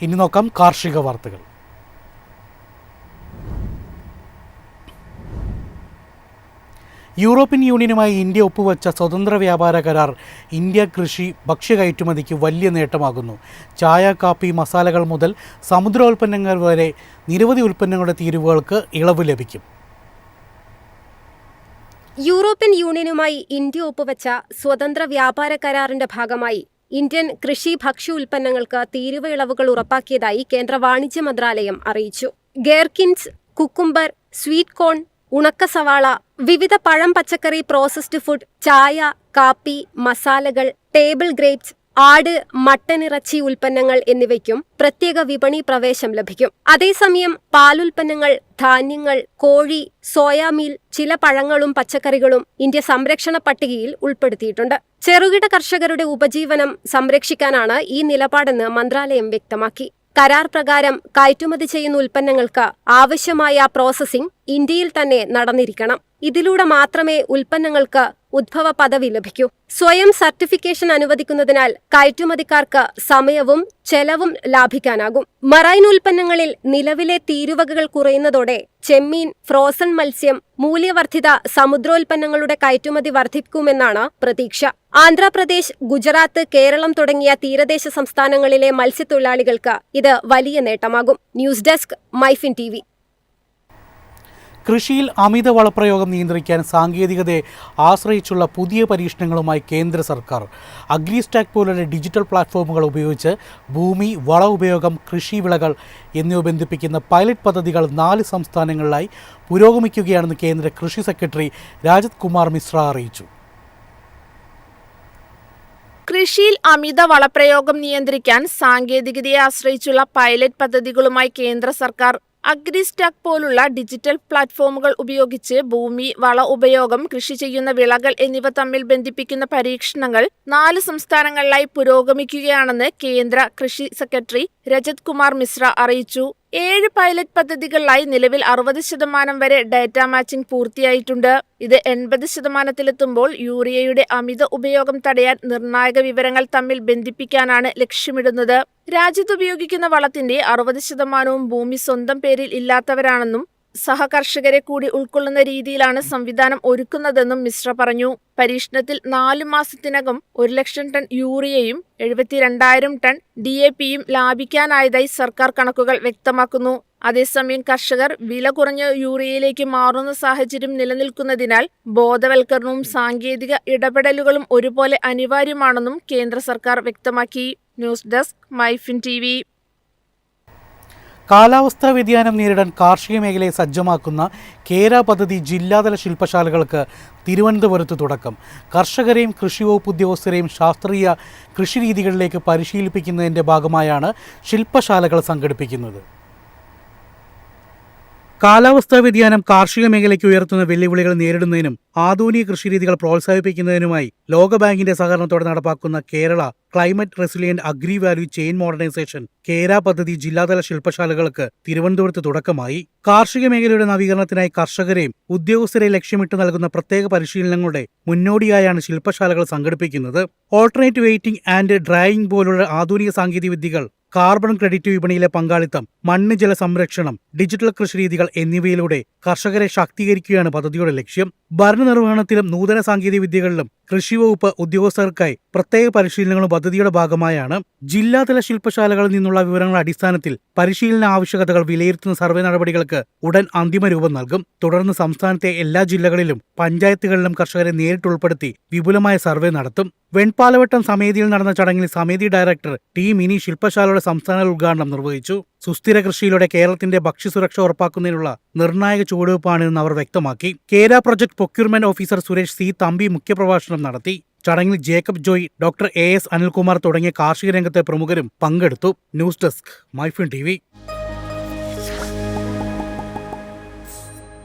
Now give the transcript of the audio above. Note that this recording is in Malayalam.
ഇനി നോക്കാം കാർഷിക വാർത്തകൾ. യൂറോപ്യൻ യൂണിയനുമായി ഇന്ത്യ ഒപ്പുവെച്ച സ്വതന്ത്ര വ്യാപാര കരാർ ഇന്ത്യ കൃഷി ഭക്ഷ്യ കയറ്റുമതിക്ക് വലിയ നേട്ടമാകുന്നു. ചായ, കാപ്പി, മസാലകൾ മുതൽ സമുദ്രോൽപ്പന്നങ്ങൾ വരെ നിരവധി ഉൽപ്പന്നങ്ങളുടെ തീരുവകൾക്ക് ഇളവ് ലഭിക്കും. യൂറോപ്യൻ യൂണിയനുമായി ഇന്ത്യ ഒപ്പുവെച്ച സ്വതന്ത്ര വ്യാപാര കരാറിന്റെ ഭാഗമായി ഇന്ത്യൻ കൃഷി ഭക്ഷ്യ ഉൽപ്പന്നങ്ങൾക്ക് തീരുവ ഇളവുകൾ ഉറപ്പാക്കിയതായി കേന്ദ്ര വാണിജ്യ മന്ത്രാലയം അറിയിച്ചു. ഗേർക്കിൻസ്, കുക്കുംബർ, സ്വീറ്റ് കോൺ, ഉണക്ക സവാള, വിവിധ പഴം, പച്ചക്കറി, പ്രോസസ്ഡ് ഫുഡ്, ചായ, കാപ്പി, മസാലകൾ, ടേബിൾ ഗ്രേപ്സ്, ആട്, മട്ടൻ ഇറച്ചി ഉൽപ്പന്നങ്ങൾ എന്നിവയ്ക്കും പ്രത്യേക വിപണി പ്രവേശം ലഭിക്കും. അതേസമയം പാലുൽപ്പന്നങ്ങൾ, ധാന്യങ്ങൾ, കോഴി, സോയാമീൽ, ചില പഴങ്ങളും പച്ചക്കറികളും ഇന്ത്യ സംരക്ഷണ പട്ടികയിൽ ഉൾപ്പെടുത്തിയിട്ടുണ്ട്. ചെറുകിട കർഷകരുടെ ഉപജീവനം സംരക്ഷിക്കാനാണ് ഈ നിലപാടെന്ന് മന്ത്രാലയം വ്യക്തമാക്കി. കരാർ പ്രകാരം കയറ്റുമതി ചെയ്യുന്ന ഉൽപ്പന്നങ്ങൾക്ക് ആവശ്യമായ പ്രോസസ്സിംഗ് ഇന്ത്യയിൽ തന്നെ നടന്നിരിക്കണം. ഇതിലൂടെ മാത്രമേ ഉൽപ്പന്നങ്ങൾക്ക് ഉദ്ഭവ പദവി ലഭിക്കൂ. സ്വയം സർട്ടിഫിക്കേഷൻ അനുവദിക്കുന്നതിനാൽ കയറ്റുമതിക്കാർക്ക് സമയവും ചെലവും ലാഭിക്കാനാകും. മറൈൻ ഉൽപ്പന്നങ്ങളിൽ നിലവിലെ തീരുവകകൾ കുറയുന്നതോടെ ചെമ്മീൻ, ഫ്രോസൺ മത്സ്യം, മൂല്യവർദ്ധിത സമുദ്രോൽപ്പന്നങ്ങളുടെ കയറ്റുമതി വർദ്ധിക്കുമെന്നാണ് പ്രതീക്ഷ. ആന്ധ്രാപ്രദേശ്, ഗുജറാത്ത്, കേരളം തുടങ്ങിയ തീരദേശ സംസ്ഥാനങ്ങളിലെ മത്സ്യത്തൊഴിലാളികൾക്ക് ഇത് വലിയ നേട്ടമാകും. News desk, Myfin TV. കൃഷിയിൽ അമിത വളപ്രയോഗം നിയന്ത്രിക്കാൻ സാങ്കേതികതയെ ആശ്രയിച്ചുള്ള പുതിയ പരീക്ഷണങ്ങളുമായി കേന്ദ്ര സർക്കാർ. അഗ്രിസ്റ്റാക്ക് പോലുള്ള ഡിജിറ്റൽ പ്ലാറ്റ്ഫോമുകൾ ഉപയോഗിച്ച് ഭൂമി, വള ഉപയോഗം, കൃഷി വിളകൾ എന്നിവ ബന്ധിപ്പിക്കുന്ന പൈലറ്റ് പദ്ധതികൾ 4 സംസ്ഥാനങ്ങളിലായി പുരോഗമിക്കുകയാണെന്ന് കേന്ദ്ര കൃഷി സെക്രട്ടറി രാജത് കുമാർ മിശ്ര അറിയിച്ചു. കൃഷിയിൽ അമിത വളപ്രയോഗം നിയന്ത്രിക്കാൻ സാങ്കേതികതയെ ആശ്രയിച്ചുള്ള പൈലറ്റ് പദ്ധതികളുമായി കേന്ദ്ര സർക്കാർ അഗ്രിസ്റ്റാക്ക് പോലുള്ള ഡിജിറ്റൽ പ്ലാറ്റ്ഫോമുകൾ ഉപയോഗിച്ച് ഭൂമി, വള ഉപയോഗം, കൃഷി ചെയ്യുന്ന വിളകൾ എന്നിവ തമ്മിൽ ബന്ധിപ്പിക്കുന്ന പരീക്ഷണങ്ങൾ 4 സംസ്ഥാനങ്ങളിലായി പുരോഗമിക്കുകയാണെന്ന് കേന്ദ്ര കൃഷി സെക്രട്ടറി രജത് കുമാർ മിശ്ര അറിയിച്ചു. 7 പൈലറ്റ് പദ്ധതികളിലായി നിലവിൽ 60% വരെ ഡാറ്റാ മാച്ചിംഗ് പൂർത്തിയായിട്ടുണ്ട്. ഇത് 80%-ലെത്തുമ്പോൾ യൂറിയയുടെ അമിത ഉപയോഗം തടയാൻ നിർണായക വിവരങ്ങൾ തമ്മിൽ ബന്ധിപ്പിക്കാനാണ് ലക്ഷ്യമിടുന്നത്. രാജ്യത്ത് ഉപയോഗിക്കുന്ന വളത്തിന്റെ 60% ഭൂമി സ്വന്തം പേരിൽ ഇല്ലാത്തവരാണെന്നും സഹകർഷകരെ കൂടി ഉൾക്കൊള്ളുന്ന രീതിയിലാണ് സംവിധാനം ഒരുക്കുന്നതെന്നും മിശ്ര പറഞ്ഞു. പരീക്ഷണത്തിൽ 4 മാസത്തിനകം 1,00,000 ടൺ യൂറിയയും 72,000 ടൺ DAPയും ലാഭിക്കാനായതായി സർക്കാർ കണക്കുകൾ വ്യക്തമാക്കുന്നു. അതേസമയം കർഷകർ വില കുറഞ്ഞ യൂറിയയിലേക്ക് മാറുന്ന സാഹചര്യം നിലനിൽക്കുന്നതിനാൽ ബോധവൽക്കരണവും സാങ്കേതിക ഇടപെടലുകളും ഒരുപോലെ അനിവാര്യമാണെന്നും കേന്ദ്ര സർക്കാർ വ്യക്തമാക്കി. News desk, Myfin TV. കാലാവസ്ഥാ വ്യതിയാനം നേരിടാൻ കാർഷിക മേഖലയെ സജ്ജമാക്കുന്ന കേര പദ്ധതി ജില്ലാതല ശില്പശാലകൾക്ക് തിരുവനന്തപുരത്ത് തുടക്കം. കർഷകരെയും കൃഷി വകുപ്പ് ഉദ്യോഗസ്ഥരെയും ശാസ്ത്രീയ കൃഷിരീതികളിലേക്ക് പരിശീലിപ്പിക്കുന്നതിൻ്റെ ഭാഗമായാണ് ശില്പശാലകൾ സംഘടിപ്പിക്കുന്നത്. കാലാവസ്ഥാ വ്യതിയാനം കാർഷിക മേഖലയ്ക്ക് ഉയർത്തുന്ന വെല്ലുവിളികൾ നേരിടുന്നതിനും ആധുനിക കൃഷിരീതികൾ പ്രോത്സാഹിപ്പിക്കുന്നതിനുമായി ലോകബാങ്കിന്റെ സഹകരണത്തോടെ നടപ്പാക്കുന്ന Kerala climate resilient agri value chain modernisation Kera പദ്ധതി ജില്ലാതല ശില്പശാലകൾക്ക് തിരുവനന്തപുരത്ത് തുടക്കമായി. കാർഷിക മേഖലയുടെ നവീകരണത്തിനായി കർഷകരെയും ഉദ്യോഗസ്ഥരെയും ലക്ഷ്യമിട്ട് നൽകുന്ന പ്രത്യേക പരിശീലനങ്ങളുടെ മുന്നോടിയായാണ് ശില്പശാലകൾ സംഘടിപ്പിക്കുന്നത്. ഓൾട്ടർനേറ്റ് വെയിറ്റിംഗ് ആൻഡ് ഡ്രൈയിങ് പോലുള്ള ആധുനിക സാങ്കേതിക വിദ്യകൾ, കാർബൺ ക്രെഡിറ്റ് വിപണിയിലെ പങ്കാളിത്തം, മണ്ണ് ജല സംരക്ഷണം, ഡിജിറ്റൽ കൃഷിരീതികൾ എന്നിവയിലൂടെ കർഷകരെ ശാക്തീകരിക്കുകയാണ് പദ്ധതിയുടെ ലക്ഷ്യം. ഭരണനിർവഹണത്തിലും നൂതന സാങ്കേതിക വിദ്യകളിലും കൃഷി വകുപ്പ് ഉദ്യോഗസ്ഥർക്കായി പ്രത്യേക പരിശീലനങ്ങളും പദ്ധതിയുടെ ഭാഗമായാണ്. ജില്ലാതല ശില്പശാലകളിൽ നിന്നുള്ള വിവരങ്ങളുടെ അടിസ്ഥാനത്തിൽ പരിശീലന ആവശ്യകതകൾ വിലയിരുത്തുന്ന സർവേ നടപടികൾക്ക് ഉടൻ അന്തിമ രൂപം നൽകും. തുടർന്ന് സംസ്ഥാനത്തെ എല്ലാ ജില്ലകളിലും പഞ്ചായത്തുകളിലും കർഷകരെ നേരിട്ടുൾപ്പെടുത്തി വിപുലമായ സർവേ നടത്തും. വെൺപാലവട്ടം സമിതിയിൽ നടന്ന ചടങ്ങിൽ സമിതി ഡയറക്ടർ ടി മിനി ശില്പശാലയുടെ സംസ്ഥാന ഉദ്ഘാടനം നിർവഹിച്ചു. സുസ്ഥിര കൃഷിയിലൂടെ കേരളത്തിന്റെ ഭക്ഷ്യസുരക്ഷ ഉറപ്പാക്കുന്നതിനുള്ള നിർണായക ചുവടുവയ്പ്പാണെന്ന് അവർ വ്യക്തമാക്കി. കേര project procurement officer Suresh C Thampi മുഖ്യപ്രഭാഷണം നടത്തി. ചടങ്ങിൽ Jacob Joy, doctor AS Anilkumar തുടങ്ങിയ കാർഷിക രംഗത്തെ പ്രമുഖരും പങ്കെടുത്തു. News desk, Myfin TV.